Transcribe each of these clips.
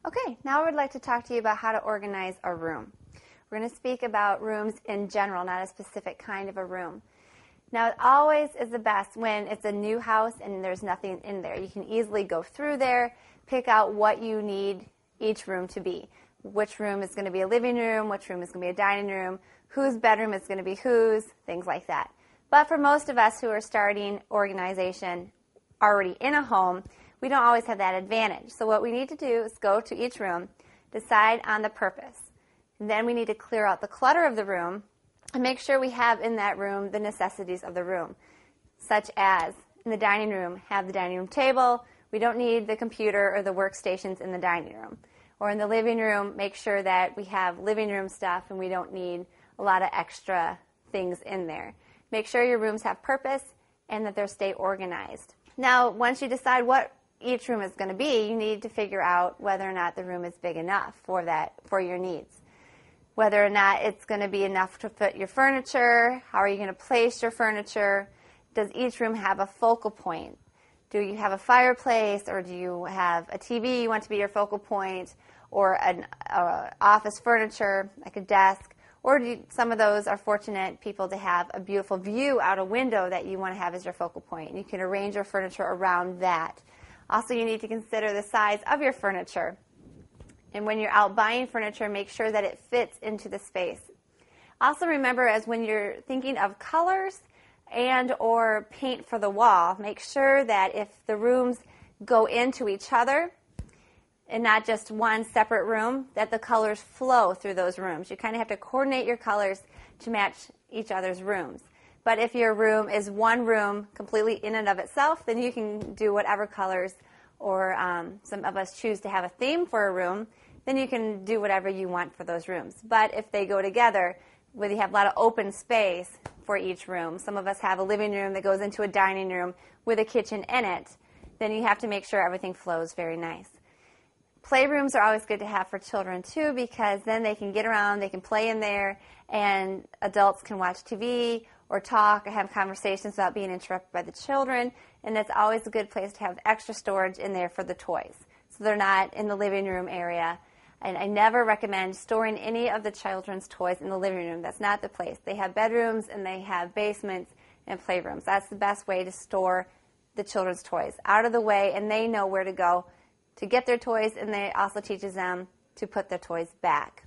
Okay, now I would like to talk to you about how to organize a room. We're going to speak about rooms in general, not a specific kind of a room. Now, it always is the best when it's a new house and there's nothing in there. You can easily go through there, pick out what you need each room to be. Which room is going to be a living room, which room is going to be a dining room, whose bedroom is going to be whose, things like that. But for most of us who are starting organization already in a home, we don't always have that advantage. So what we need to do is go to each room, decide on the purpose. And then we need to clear out the clutter of the room and make sure we have in that room the necessities of the room, such as in the dining room, have the dining room table. We don't need the computer or the workstations in the dining room. Or in the living room, make sure that we have living room stuff and we don't need a lot of extra things in there. Make sure your rooms have purpose and that they stay organized. Now, once you decide what each room is going to be, you need to figure out whether or not the room is big enough for your needs. Whether or not it's going to be enough to fit your furniture, how are you going to place your furniture, does each room have a focal point? Do you have a fireplace, or do you have a TV you want to be your focal point, or an office furniture like a desk, or some of those are fortunate people to have a beautiful view out a window that you want to have as your focal point, and you can arrange your furniture around that. Also, you need to consider the size of your furniture. And when you're out buying furniture, make sure that it fits into the space. Also remember, as when you're thinking of colors and or paint for the wall, make sure that if the rooms go into each other and not just one separate room, that the colors flow through those rooms. You kind of have to coordinate your colors to match each other's rooms. But if your room is one room completely in and of itself, then you can do whatever colors, or some of us choose to have a theme for a room, then you can do whatever you want for those rooms. But if they go together, where you have a lot of open space for each room, some of us have a living room that goes into a dining room with a kitchen in it, then you have to make sure everything flows very nice. Playrooms are always good to have for children too, because then they can get around, they can play in there, and adults can watch TV or talk or have conversations without being interrupted by the children, and that's always a good place to have extra storage in there for the toys, so they're not in the living room area. And I never recommend storing any of the children's toys in the living room. That's not the place. They have bedrooms and they have basements and playrooms. That's the best way to store the children's toys, out of the way, and they know where to go to get their toys, and they also teaches them to put their toys back.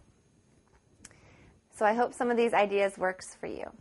So I hope some of these ideas works for you.